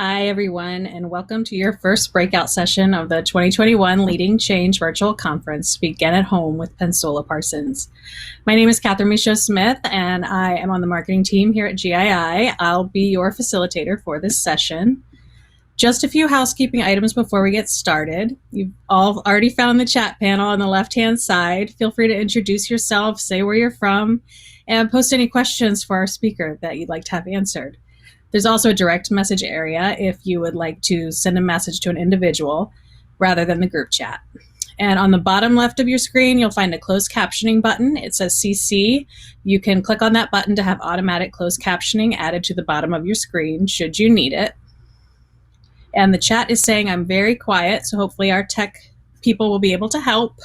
Hi, everyone, and welcome to your first breakout session of the 2021 Leading Change Virtual Conference, Begin at Home with Pensola Parsons. My name is Catherine Michaud Smith, and I am on the marketing team here at GII. I'll be your facilitator for this session. Just a few housekeeping items before we get started. You've all already found the chat panel on the left-hand side. Feel free to introduce yourself, say where you're from, and post any questions for our speaker that you'd like to have answered. There's also a direct message area if you would like to send a message to an individual rather than the group chat. And on the bottom left of your screen, you'll find a closed captioning button. It says CC. You can click on that button to have automatic closed captioning added to the bottom of your screen should you need it. And the chat is saying I'm very quiet, so hopefully our tech people will be able to help.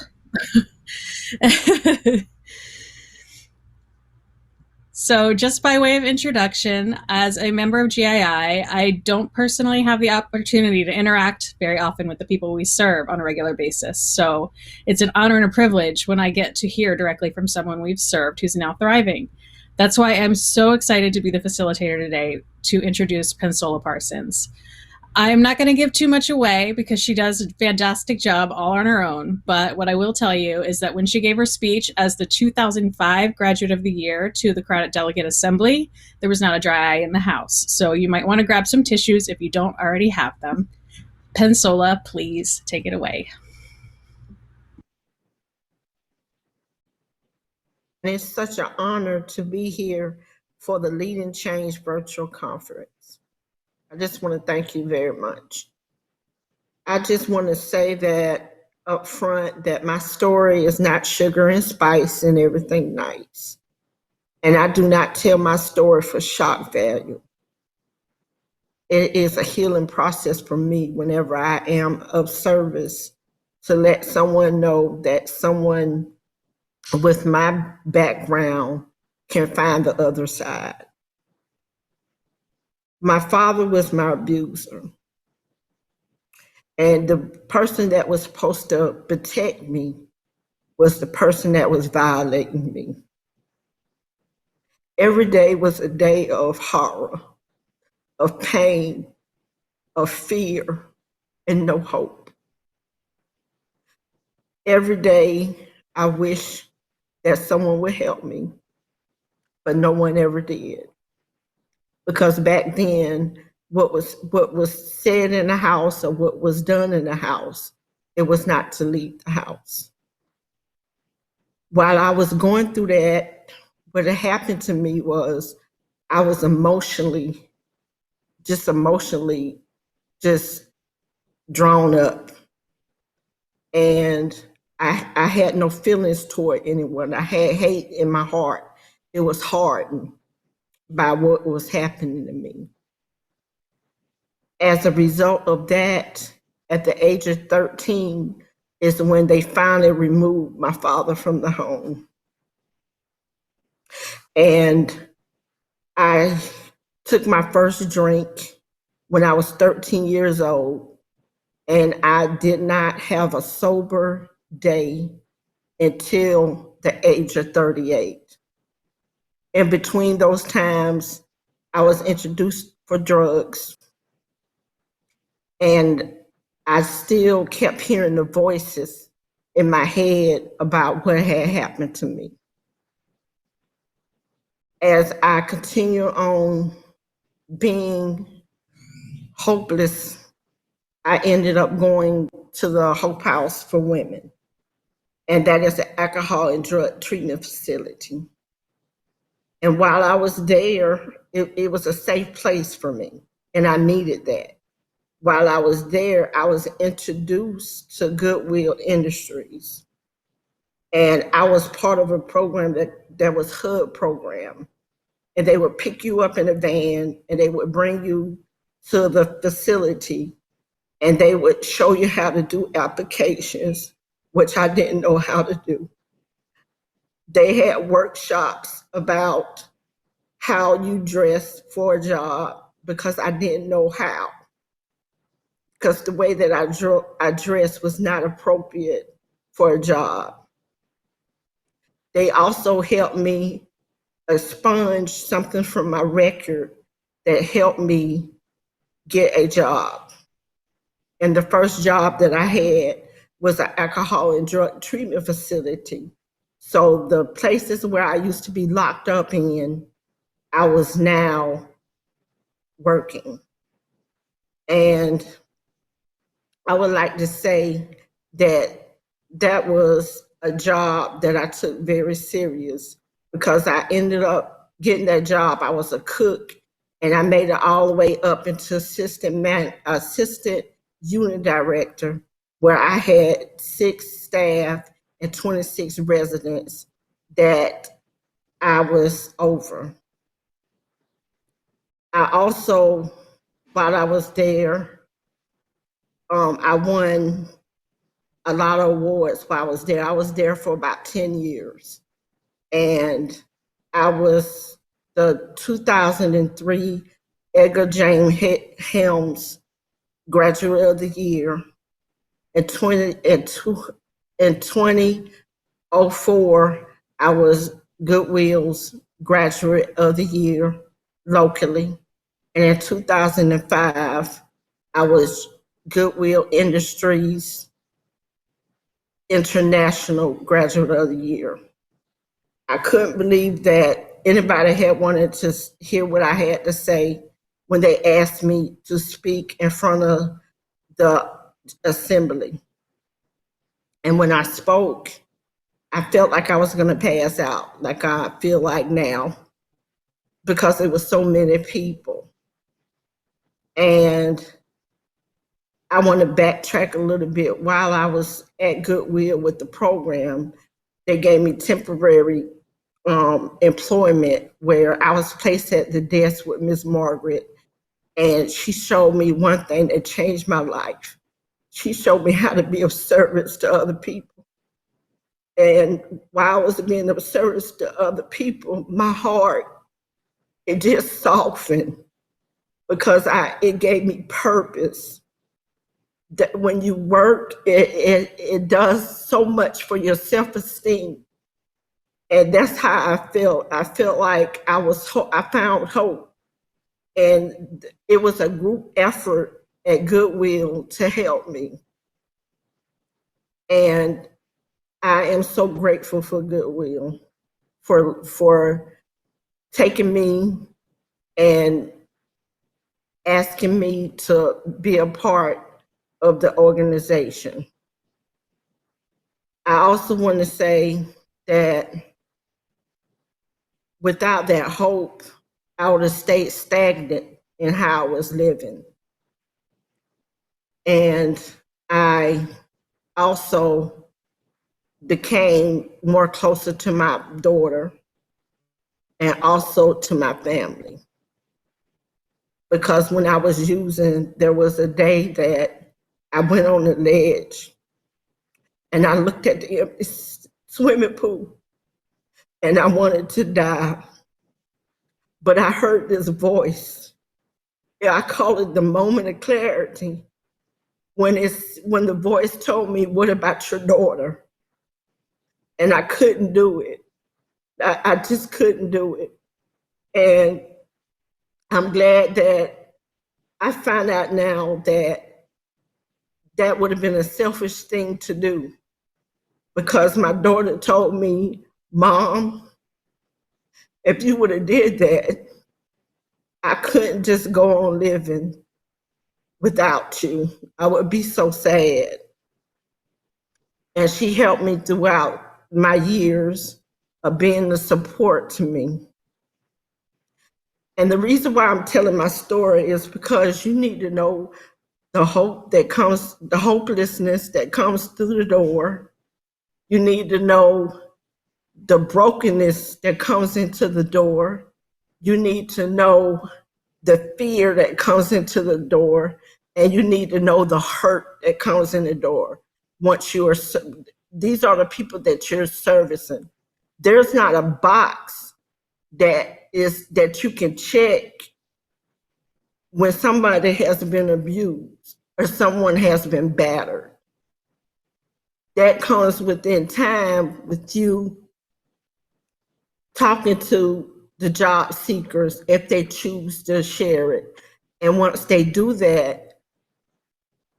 So just by way of introduction, as a member of GII, I don't personally have the opportunity to interact very often with the people we serve on a regular basis. So it's an honor and a privilege when I get to hear directly from someone we've served who's now thriving. That's why I'm so excited to be the facilitator today to introduce Pensola Parsons. I'm not going to give too much away because she does a fantastic job all on her own. But what I will tell you is that when she gave her speech as the 2005 Graduate of the Year to the crowd at Delegate Assembly, there was not a dry eye in the house. So you might want to grab some tissues if you don't already have them. Pensola, please take it away. And it's such an honor to be here for the Leading Change Virtual Conference. I just want to thank you very much. I just want to say that up front that my story is not sugar and spice and everything nice. And I do not tell my story for shock value. It is a healing process for me whenever I am of service to let someone know that someone with my background can find the other side. My father was my abuser. And the person that was supposed to protect me was the person that was violating me. Every day was a day of horror, of pain, of fear, and no hope. Every day I wish that someone would help me, but no one ever did. Because back then, what was said in the house or what was done in the house, it was not to leave the house. While I was going through that, what had happened to me was I was emotionally just drawn up. And I had no feelings toward anyone. I had hate in my heart. It was hardened by what was happening to me. As a result of that, at the age of 13 is when they finally removed my father from the home. And I took my first drink when I was 13 years old, and I did not have a sober day until the age of 38. In between those times, I was introduced for drugs. And I still kept hearing the voices in my head about what had happened to me. As I continue on being hopeless, I ended up going to the Hope House for Women. And that is an alcohol and drug treatment facility. And while I was there, it was a safe place for me. And I needed that. While I was there, I was introduced to Goodwill Industries. And I was part of a program that was HUD program. And they would pick you up in a van and they would bring you to the facility and they would show you how to do applications, which I didn't know how to do. They had workshops about how you dress for a job because I didn't know how. Because the way that I dressed was not appropriate for a job. They also helped me expunge something from my record that helped me get a job. And the first job that I had was an alcohol and drug treatment facility. So the places where I used to be locked up in, I was now working. And I would like to say that that was a job that I took very serious because I ended up getting that job. I was a cook and I made it all the way up into assistant unit director, where I had 6 staff and 26 residents that I was over. I also, while I was there, I won a lot of awards while I was there. I was there for about 10 years. And I was the 2003 Edgar James Helms Graduate of the Year. In 2004, I was Goodwill's Graduate of the Year locally. And in 2005, I was Goodwill Industries International Graduate of the Year. I couldn't believe that anybody had wanted to hear what I had to say when they asked me to speak in front of the assembly. And when I spoke, I felt like I was going to pass out, like I feel like now, because it was so many people. And I want to backtrack a little bit. While I was at Goodwill with the program, they gave me temporary employment where I was placed at the desk with Miss Margaret, and she showed me one thing that changed my life. She showed me how to be of service to other people. And while I was being of service to other people, my heart, it just softened because it gave me purpose. That when you work, it does so much for your self-esteem. And that's how I felt. I felt like I found hope. And it was a group effort at Goodwill to help me. And I am so grateful for Goodwill for taking me and asking me to be a part of the organization. I also want to say that without that hope, I would have stayed stagnant in how I was living. And I also became more closer to my daughter and also to my family. Because when I was using, there was a day that I went on the ledge and I looked at the empty swimming pool and I wanted to die. But I heard this voice. Yeah, I call it the moment of clarity. When the voice told me, "What about your daughter?" And I couldn't do it. I just couldn't do it. And I'm glad that I find out now that that would have been a selfish thing to do, because my daughter told me, "Mom, if you would have did that, I couldn't just go on living without you. I would be so sad." And she helped me throughout my years of being the support to me. And the reason why I'm telling my story is because you need to know the hope that comes, the hopelessness that comes through the door. You need to know the brokenness that comes into the door. You need to know the fear that comes into the door. And you need to know the hurt that comes in the door. Once you are, these are the people that you're servicing. There's not a box that you can check when somebody has been abused or someone has been battered. That comes within time with you talking to the job seekers if they choose to share it. And once they do that,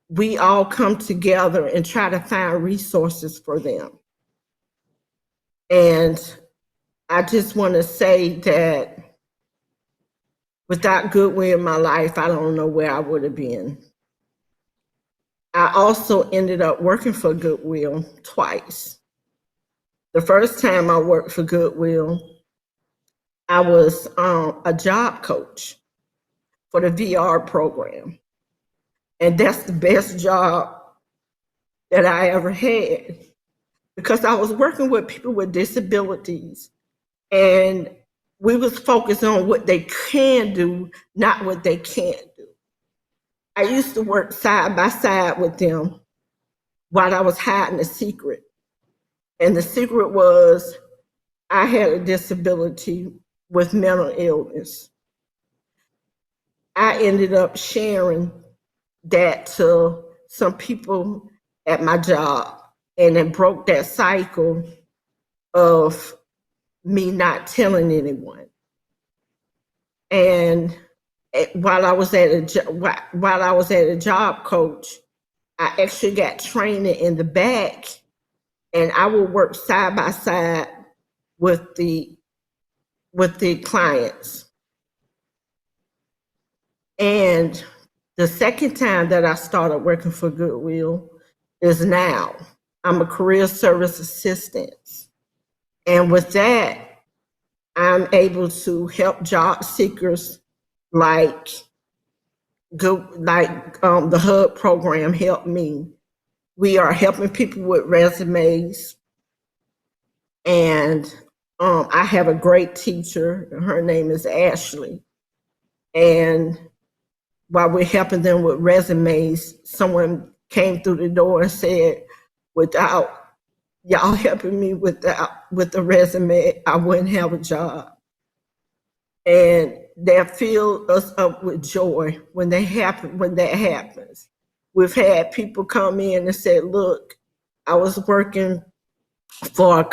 we all come together and try to find resources for them. And I just want to say that without Goodwill in my life, I don't know where I would have been. I also ended up working for Goodwill twice. The first time I worked for Goodwill, I was a job coach for the VR program. And that's the best job that I ever had because I was working with people with disabilities and we was focused on what they can do, not what they can't do. I used to work side by side with them while I was hiding a secret. And the secret was I had a disability with mental illness. I ended up sharing that to some people at my job, and it broke that cycle of me not telling anyone. And while I was at a job coach, I actually got training in the back, and I would work side by side with the clients. And the second time that I started working for Goodwill is now. I'm a career service assistant. And with that, I'm able to help job seekers like the HUB program helped me. We are helping people with resumes. And I have a great teacher. Her name is Ashley. And while we're helping them with resumes, someone came through the door and said, without y'all helping me with the resume, I wouldn't have a job. And that fills us up with joy when that happens. We've had people come in and say, look, I was working for a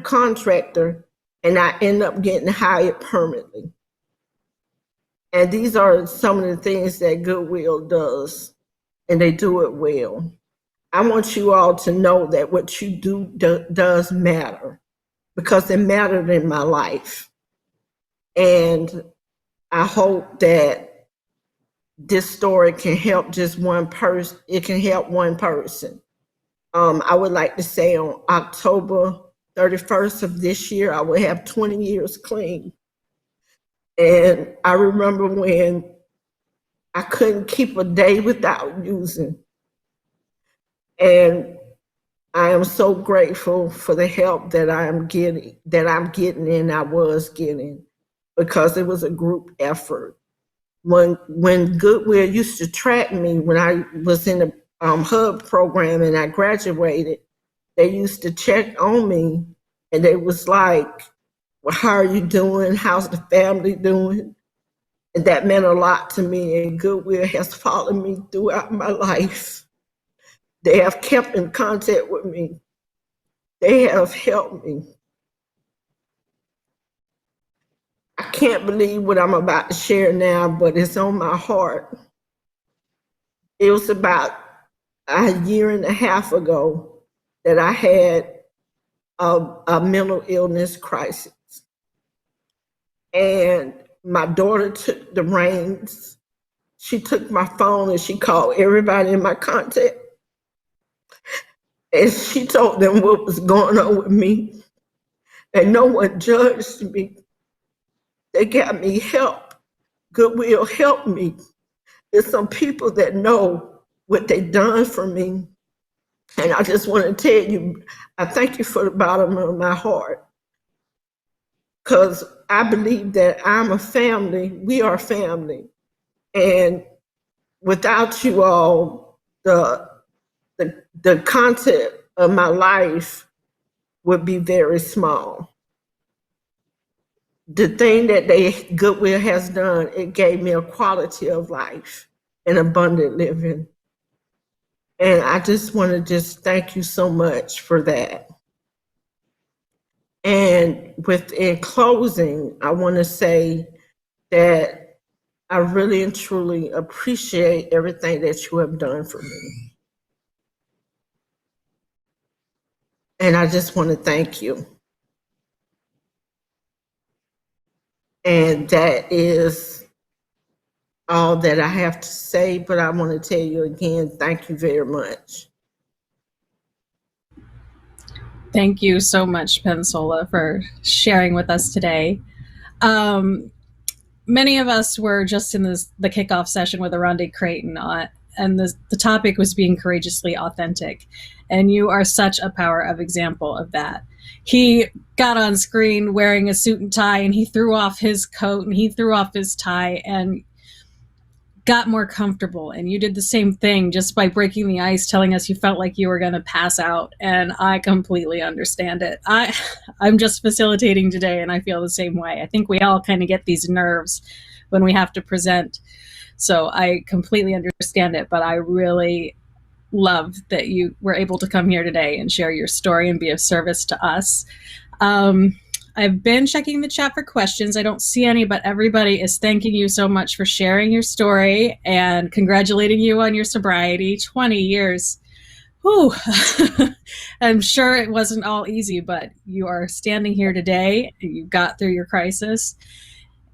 contractor and I end up getting hired permanently. And these are some of the things that Goodwill does, and they do it well. I want you all to know that what you do does matter because it mattered in my life. And I hope that this story can help just one person. It can help one person. I would like to say on October 31st of this year, I will have 20 years clean. And I remember when I couldn't keep a day without using. And I am so grateful for the help that I'm getting and I was getting because it was a group effort. When Goodwill used to track me when I was in the HUB program and I graduated, they used to check on me and they was like, well, how are you doing? How's the family doing? And that meant a lot to me, and Goodwill has followed me throughout my life. They have kept in contact with me. They have helped me. I can't believe what I'm about to share now, but it's on my heart. It was about a year and a half ago that I had a mental illness crisis. And my daughter took the reins. She took my phone and she called everybody in my contact. And she told them what was going on with me. And no one judged me. They got me help. Goodwill helped me. There's some people that know what they done for me. And I just want to tell you, I thank you for the bottom of my heart. Because I believe that I'm a family. We are family. And without you all, the content of my life would be very small. The thing that Goodwill has done, it gave me a quality of life and abundant living. And I just want to just thank you so much for that. And in closing, I want to say that I really and truly appreciate everything that you have done for me. And I just want to thank you. And that is all that I have to say, but I want to tell you again, thank you very much. Thank you so much, Pensola, for sharing with us today. Um, Many of us were just in the kickoff session with Aronde Creighton, and the topic was being courageously authentic. And you are such a power of example of that. He got on screen wearing a suit and tie, and he threw off his coat and he threw off his tie and got more comfortable. And you did the same thing just by breaking the ice, telling us you felt like you were going to pass out. And I completely understand it. I'm just facilitating today, and I feel the same way. I think we all kind of get these nerves when we have to present. So I completely understand it, but I really love that you were able to come here today and share your story and be of service to us. Um, I've been checking the chat for questions. I don't see any, but everybody is thanking you so much for sharing your story and congratulating you on your sobriety. 20 years. Whew. I'm sure it wasn't all easy, but you are standing here today. You got through your crisis,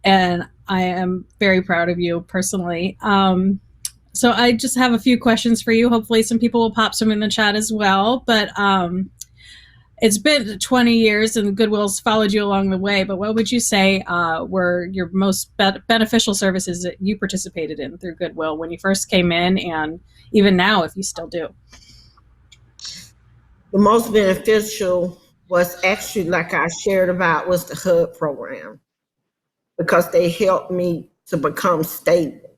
and I am very proud of you personally. So I just have a few questions for you. Hopefully some people will pop some in the chat as well. But it's been 20 years and Goodwill's followed you along the way. But what would you say were your most beneficial services that you participated in through Goodwill when you first came in, and even now if you still do? The most beneficial was actually, like I shared about, was the HUD program, because they helped me to become stable.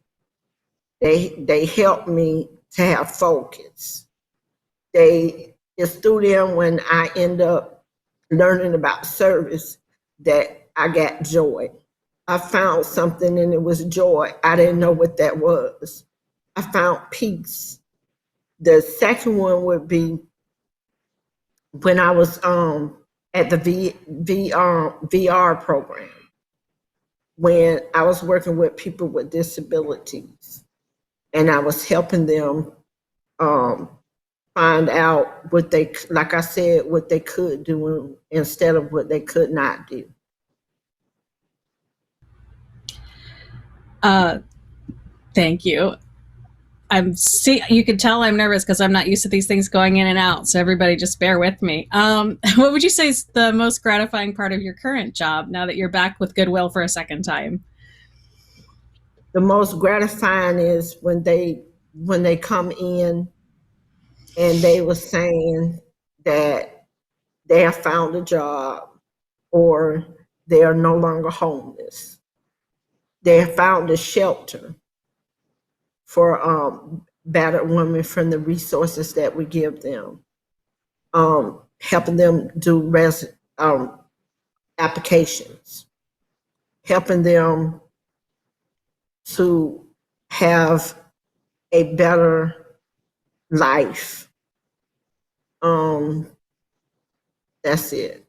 They helped me to have focus. It's through them when I end up learning about service that I got joy. I found something and it was joy. I didn't know what that was. I found peace. The second one would be when I was at the VR program, when I was working with people with disabilities, and I was helping them find out what they, like I said, what they could do instead of what they could not do. Thank you. You can tell I'm nervous because I'm not used to these things going in and out. So everybody just bear with me. What would you say is the most gratifying part of your current job now that you're back with Goodwill for a second time? The most gratifying is when they come in and they were saying that they have found a job, or they are no longer homeless. They have found a shelter for battered women from the resources that we give them, helping them do applications, helping them to have a better life. That's it.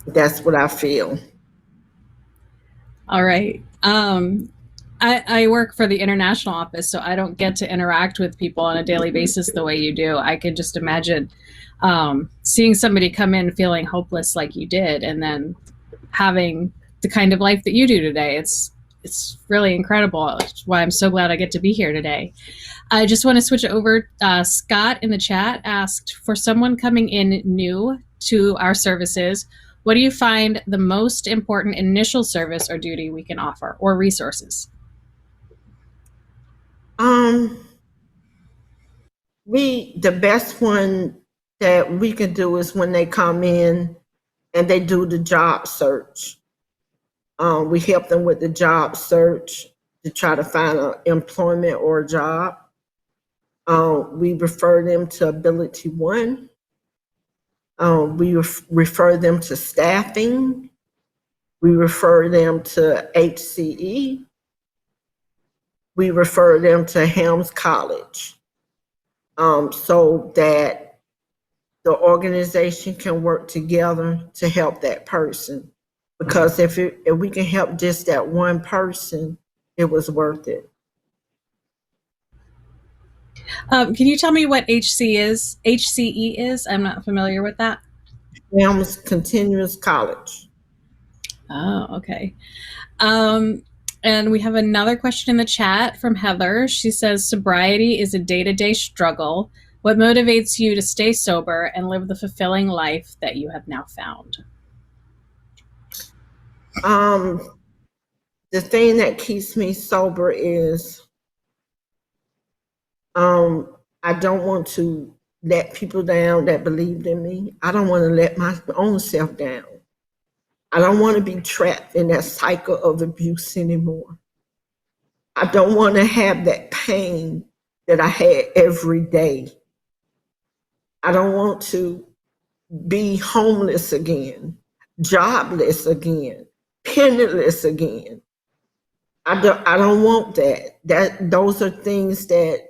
That's what I feel. All right. I work for the international office, so I don't get to interact with people on a daily basis the way you do. I could just imagine seeing somebody come in feeling hopeless like you did, and then having the kind of life that you do today. It's really incredible. That's why I'm so glad I get to be here today. I just want to switch over. Scott in the chat asked, for someone coming in new to our services, what do you find the most important initial service or duty we can offer, or resources? The best one that we can do is when they come in and they do the job search. We help them with the job search to try to find an employment or a job. We refer them to Ability One. We refer them to staffing. We refer them to HCE. We refer them to Helms College, so that the organization can work together to help that person. Because if we can help just that one person, it was worth it. Can you tell me what HCE is? I'm not familiar with that. Elms Continuous College. Oh, okay. Um, and we have another question in the chat from Heather. She says, sobriety is a day to day struggle. What motivates you to stay sober and live the fulfilling life that you have now found? The thing that keeps me sober is I don't want to let people down that believed in me. I don't want to let my own self down. I don't want to be trapped in that cycle of abuse anymore. I don't want to have that pain that I had every day. I don't want to be homeless again, jobless again, penniless again. I don't want that. Those are things that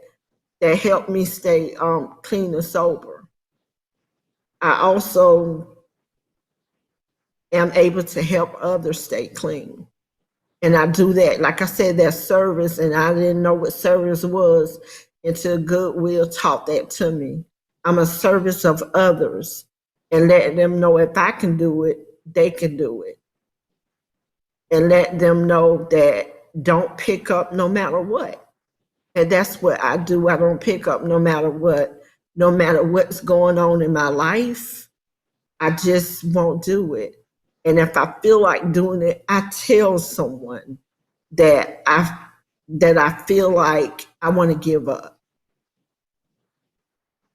help me stay clean and sober. I also am able to help others stay clean. And I do that. Like I said, that's service, and I didn't know what service was until Goodwill taught that to me. I'm a service of others and letting them know if I can do it, they can do it. And let them know that don't pick up no matter what. And that's what I do. I don't pick up no matter what, no matter what's going on in my life. I just won't do it. And if I feel like doing it, I tell someone that I feel like I want to give up.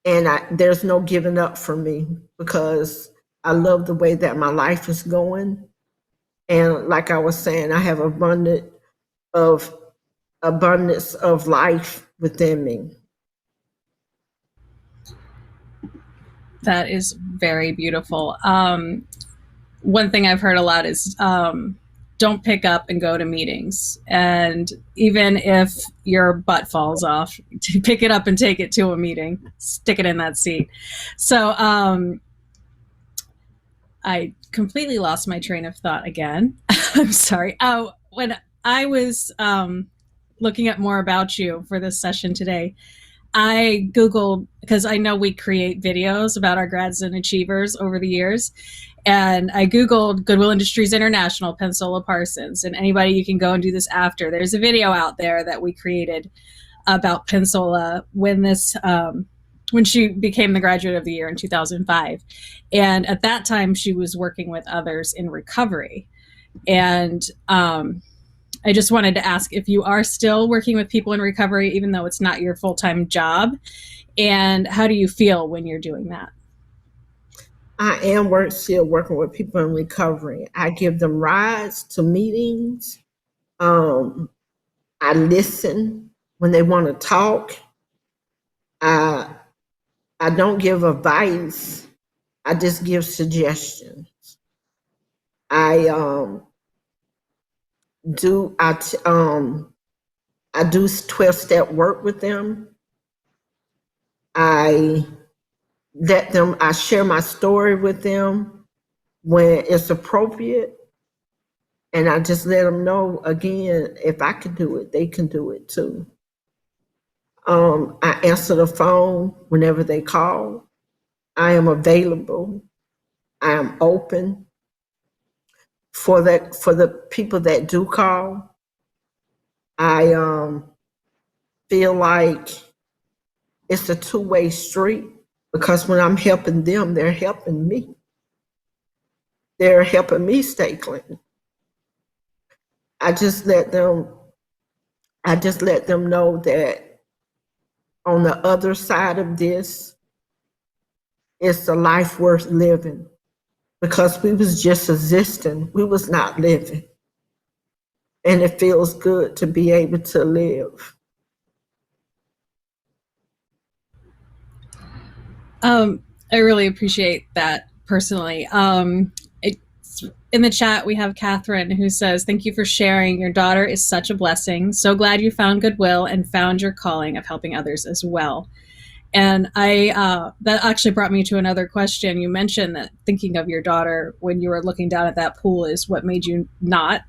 And there's no giving up for me because I love the way that my life is going. And like I was saying, I have of abundance of life within me. That is very beautiful. One thing I've heard a lot is don't pick up and go to meetings. And even if your butt falls off, to pick it up and take it to a meeting, stick it in that seat. So I completely lost my train of thought again. I'm sorry. When I was looking at more about you for this session today, I Googled, because I know we create videos about our grads and achievers over the years. And I Googled Goodwill Industries International, Pensola Parsons. And anybody, you can go and do this after. There's a video out there that we created about Pensola when she became the graduate of the year in 2005. And at that time, she was working with others in recovery. And I just wanted to ask if you are still working with people in recovery, even though it's not your full-time job, and how do you feel when you're doing that? I am still working with people in recovery. I give them rides to meetings. I listen when they want to talk. I don't give advice. I just give suggestions. I do I t- I do 12-step work with them. I I share my story with them when it's appropriate. And I just let them know again, if I can do it, they can do it too. I answer the phone whenever they call. I am available. I am open for the people that do call. I feel like it's a two-way street because when I'm helping them, they're helping me. They're helping me stay clean. I just let them know that on the other side of this, it's a life worth living because we was just existing. We was not living. And it feels good to be able to live. I really appreciate that personally. In the chat, we have Catherine who says, thank you for sharing. Your daughter is such a blessing. So glad you found Goodwill and found your calling of helping others as well. And that actually brought me to another question. You mentioned that thinking of your daughter when you were looking down at that pool is what made you not,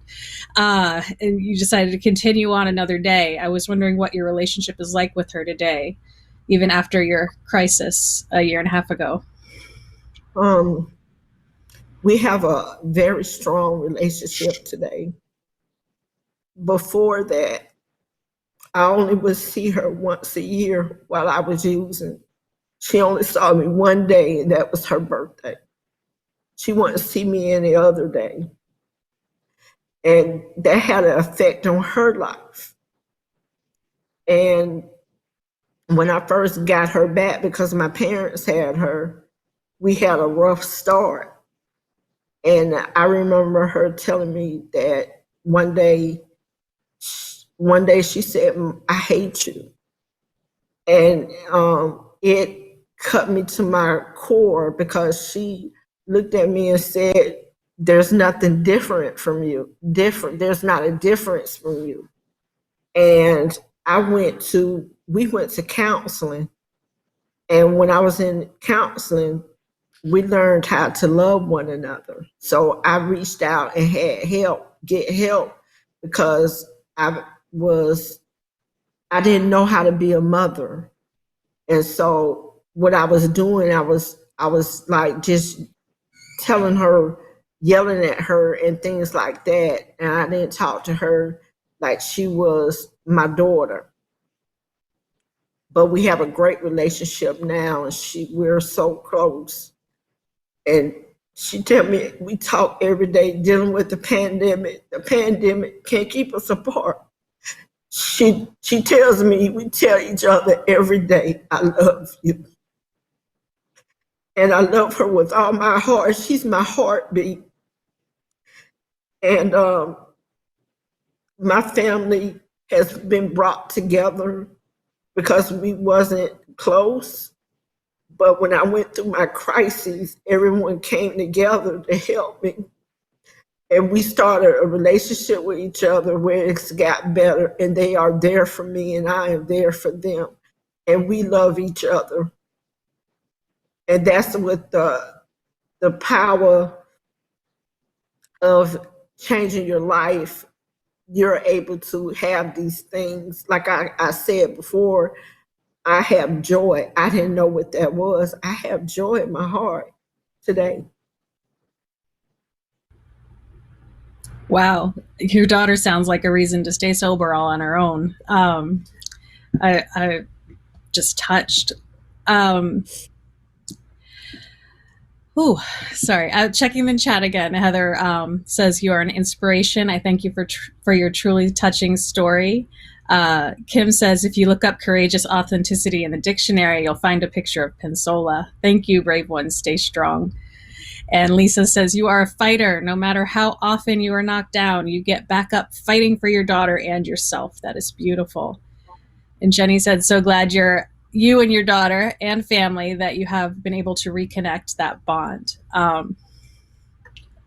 and you decided to continue on another day. I was wondering what your relationship is like with her today, even after your crisis a year and a half ago. Um, we have a very strong relationship today. Before that, I only would see her once a year while I was using. She only saw me one day, and that was her birthday. She wouldn't see me any other day. And that had an effect on her life. And when I first got her back, because my parents had her, we had a rough start. And I remember her telling me that one day she said, "I hate you." And it cut me to my core because she looked at me and said, "There's nothing different from you. Different. There's not a difference from you." And we went to counseling. And when I was in counseling, we learned how to love one another. So I reached out and had get help because I was, I didn't know how to be a mother. And so what I was doing, I was like just telling her, yelling at her and things like that. And I didn't talk to her like she was my daughter. But we have a great relationship now, and we're so close. And she tell me we talk every day dealing with the pandemic. The pandemic can't keep us apart. She tells me we tell each other every day, "I love you." And I love her with all my heart. She's my heartbeat. And my family has been brought together because we wasn't close. But when I went through my crises, everyone came together to help me. And we started a relationship with each other where it's got better. And they are there for me, and I am there for them. And we love each other. And that's what the power of changing your life. You're able to have these things. Like I said before, I have joy. I didn't know what that was. I have joy in my heart today. Wow, your daughter sounds like a reason to stay sober all on her own. I just touched. Um, Oh, sorry. Checking the chat again. Heather says you are an inspiration. I thank you for your truly touching story. Kim says if you look up courageous authenticity in the dictionary, you'll find a picture of Pensola. Thank you, brave ones. Stay strong. And Lisa says you are a fighter. No matter how often you are knocked down, you get back up fighting for your daughter and yourself. That is beautiful. And Jenny said, so glad you and your daughter and family that you have been able to reconnect that bond.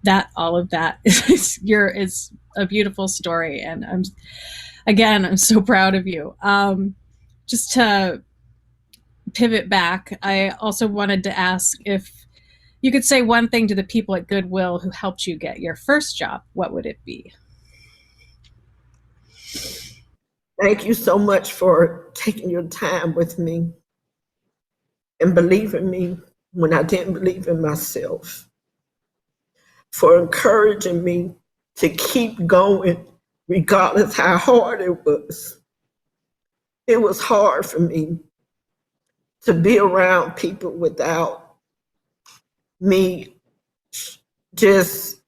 That all of that is a beautiful story, and I'm so proud of you. Just to pivot back, I also wanted to ask if you could say one thing to the people at Goodwill who helped you get your first job. What would it be? Thank you so much for taking your time with me and believing me when I didn't believe in myself, for encouraging me to keep going regardless how hard it was. It was hard for me to be around people without me just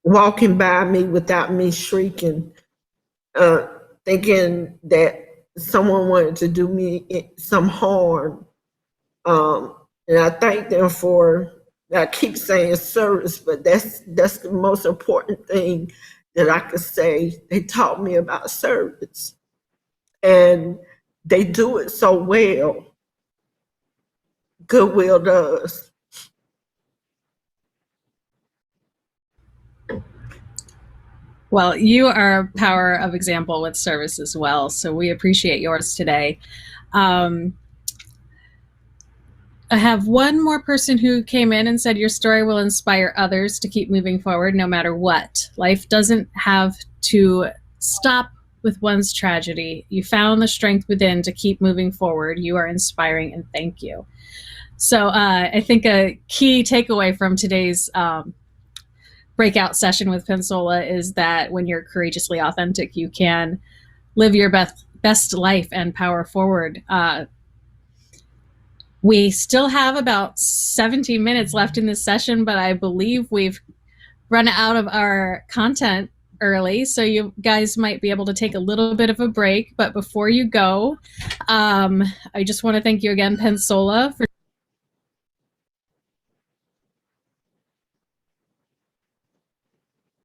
walking by me without me shrieking, uh, thinking that someone wanted to do me some harm. And I thank them for, I keep saying service, but that's the most important thing that I could say. They taught me about service, and they do it so well. Goodwill does. Well, you are a power of example with service as well, so we appreciate yours today. Um, I have one more person who came in and said your story will inspire others to keep moving forward no matter what. Life doesn't have to stop with one's tragedy. You found the strength within to keep moving forward. You are inspiring, and thank you. So I think a key takeaway from today's breakout session with Pensola is that when you're courageously authentic, you can live your best life and power forward. We still have about 17 minutes left in this session, but I believe we've run out of our content early, so you guys might be able to take a little bit of a break. But before you go, I just want to thank you again, Pensola, for